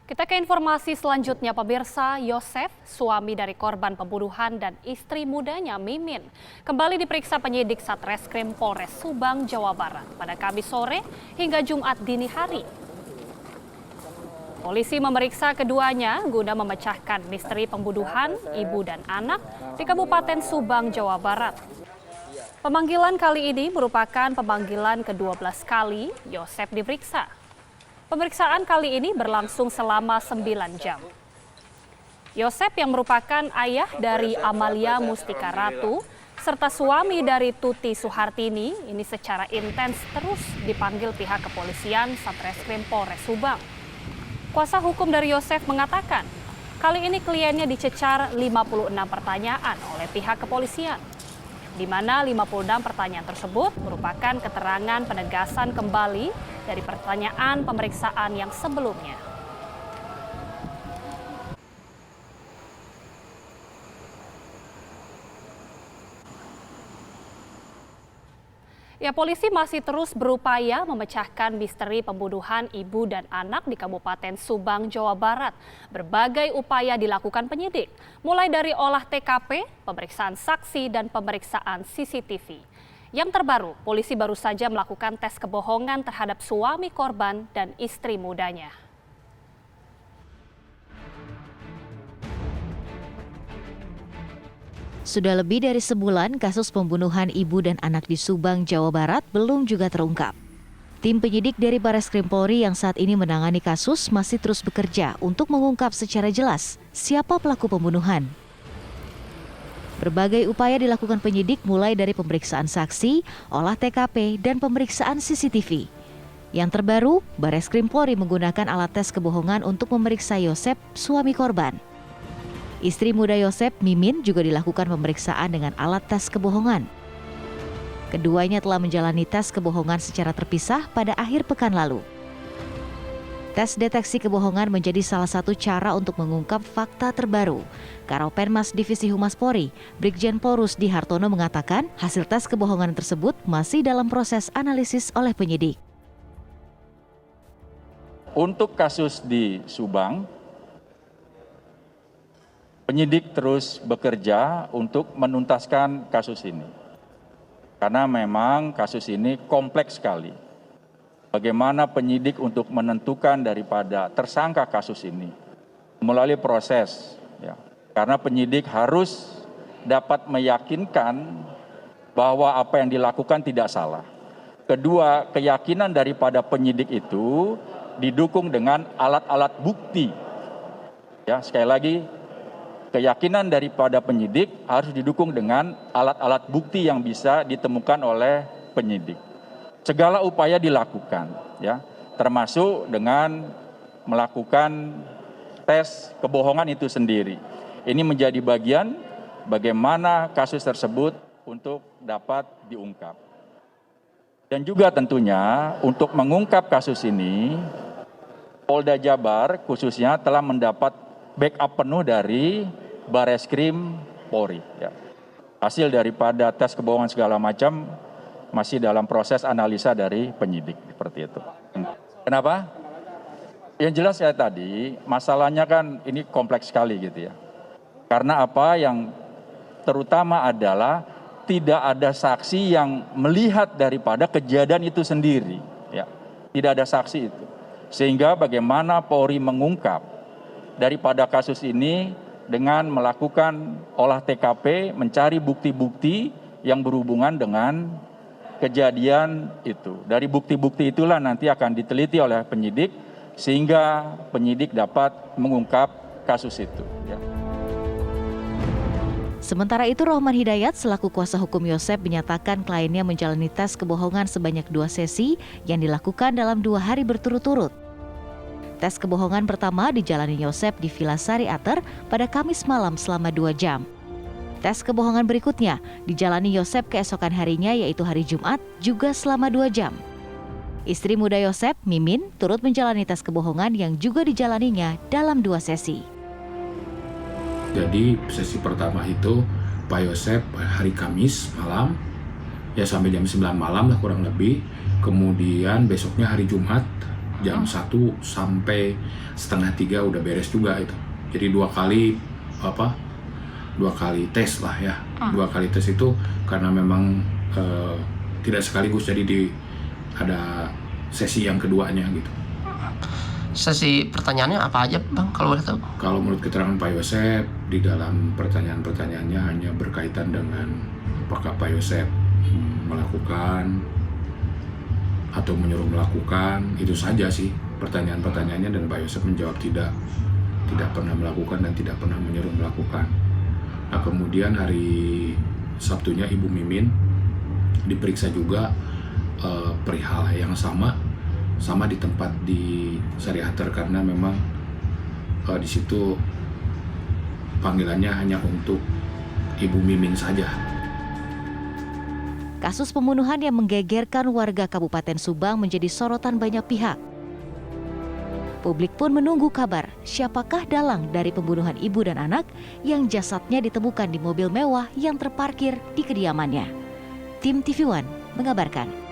Kita ke informasi selanjutnya, pemirsa. Yosef, suami dari korban pembunuhan dan istri mudanya Mimin, kembali diperiksa penyidik Satreskrim Polres Subang, Jawa Barat pada Kamis sore hingga Jumat dini hari. Polisi memeriksa keduanya guna memecahkan misteri pembunuhan ibu dan anak di Kabupaten Subang, Jawa Barat. Pemanggilan kali ini merupakan pemanggilan ke-12 kali Yosef diperiksa. Pemeriksaan kali ini berlangsung selama 9 jam. Yosef yang merupakan ayah dari Amalia Mustika Ratu serta suami dari Tuti Suhartini ini secara intens terus dipanggil pihak kepolisian Satreskrim Polres Subang. Kuasa hukum dari Yosef mengatakan, kali ini kliennya dicecar 56 pertanyaan oleh pihak kepolisian, di mana 56 pertanyaan tersebut merupakan keterangan penegasan kembali dari pertanyaan pemeriksaan yang sebelumnya. Ya, polisi masih terus berupaya memecahkan misteri pembunuhan ibu dan anak di Kabupaten Subang, Jawa Barat. Berbagai upaya dilakukan penyidik, mulai dari olah TKP, pemeriksaan saksi, dan pemeriksaan CCTV. Yang terbaru, polisi baru saja melakukan tes kebohongan terhadap suami korban dan istri mudanya. Sudah lebih dari sebulan kasus pembunuhan ibu dan anak di Subang, Jawa Barat belum juga terungkap. Tim penyidik dari Bareskrim Polri yang saat ini menangani kasus masih terus bekerja untuk mengungkap secara jelas siapa pelaku pembunuhan. Berbagai upaya dilakukan penyidik mulai dari pemeriksaan saksi, olah TKP, dan pemeriksaan CCTV. Yang terbaru, Bareskrim Polri menggunakan alat tes kebohongan untuk memeriksa Yosef, suami korban. Istri muda Yosef, Mimin, juga dilakukan pemeriksaan dengan alat tes kebohongan. Keduanya telah menjalani tes kebohongan secara terpisah pada akhir pekan lalu. Tes deteksi kebohongan menjadi salah satu cara untuk mengungkap fakta terbaru. Karopenmas Divisi Humas Polri, Brigjen Pol Rusdi Hartono mengatakan hasil tes kebohongan tersebut masih dalam proses analisis oleh penyidik. Untuk kasus di Subang, penyidik terus bekerja untuk menuntaskan kasus ini. Karena memang kasus ini kompleks sekali. Bagaimana penyidik untuk menentukan daripada tersangka kasus ini melalui proses, ya. Karena penyidik harus dapat meyakinkan bahwa apa yang dilakukan tidak salah. Kedua, keyakinan daripada penyidik itu didukung dengan alat-alat bukti. Ya, sekali lagi, keyakinan daripada penyidik harus didukung dengan alat-alat bukti yang bisa ditemukan oleh penyidik. Segala upaya dilakukan, ya, termasuk dengan melakukan tes kebohongan itu sendiri. Ini menjadi bagian bagaimana kasus tersebut untuk dapat diungkap. Dan juga tentunya untuk mengungkap kasus ini, Polda Jabar khususnya telah mendapat backup penuh dari Bareskrim Polri. Ya. Hasil daripada tes kebohongan segala macam masih dalam proses analisa dari penyidik, seperti itu. Kenapa? Yang jelas ya tadi, masalahnya kan ini kompleks sekali gitu ya. Karena apa yang terutama adalah tidak ada saksi yang melihat daripada kejadian itu sendiri. Ya. Tidak ada saksi itu. Sehingga bagaimana Polri mengungkap daripada kasus ini dengan melakukan olah TKP, mencari bukti-bukti yang berhubungan dengan kejadian itu. Dari bukti-bukti itulah nanti akan diteliti oleh penyidik sehingga penyidik dapat mengungkap kasus itu. Ya. Sementara itu, Rohman Hidayat selaku kuasa hukum Yosef menyatakan kliennya menjalani tes kebohongan sebanyak 2 sesi yang dilakukan dalam 2 hari berturut-turut. Tes kebohongan pertama dijalani Yosef di Villa Sari Ater pada Kamis malam selama 2 jam. Tes kebohongan berikutnya dijalani Yosef keesokan harinya yaitu hari Jumat juga selama 2 jam. Istri muda Yosef, Mimin, turut menjalani tes kebohongan yang juga dijalaninya dalam 2 sesi. Jadi sesi pertama itu Pak Yosef hari Kamis malam, ya sampai jam 9 malam lah kurang lebih. Kemudian besoknya hari Jumat jam 1 sampai setengah 3 udah beres juga itu. Jadi 2 kali tes lah ya. 2 kali tes itu karena memang tidak sekaligus, jadi ada sesi yang keduanya gitu. Sesi pertanyaannya apa aja Bang kalau boleh tahu? Kalau menurut keterangan Pak Yosep, di dalam pertanyaan-pertanyaannya hanya berkaitan dengan apakah Pak Yosep melakukan atau menyuruh melakukan, itu saja sih pertanyaan-pertanyaannya, dan Pak Yosep menjawab tidak pernah melakukan dan tidak pernah menyuruh melakukan. Nah, kemudian hari Sabtunya Ibu Mimin diperiksa juga perihal yang sama di tempat di Sariater, karena memang di situ panggilannya hanya untuk Ibu Mimin saja. Kasus pembunuhan yang menggegerkan warga Kabupaten Subang menjadi sorotan banyak pihak. Publik pun menunggu kabar siapakah dalang dari pembunuhan ibu dan anak yang jasadnya ditemukan di mobil mewah yang terparkir di kediamannya. Tim TV One mengabarkan.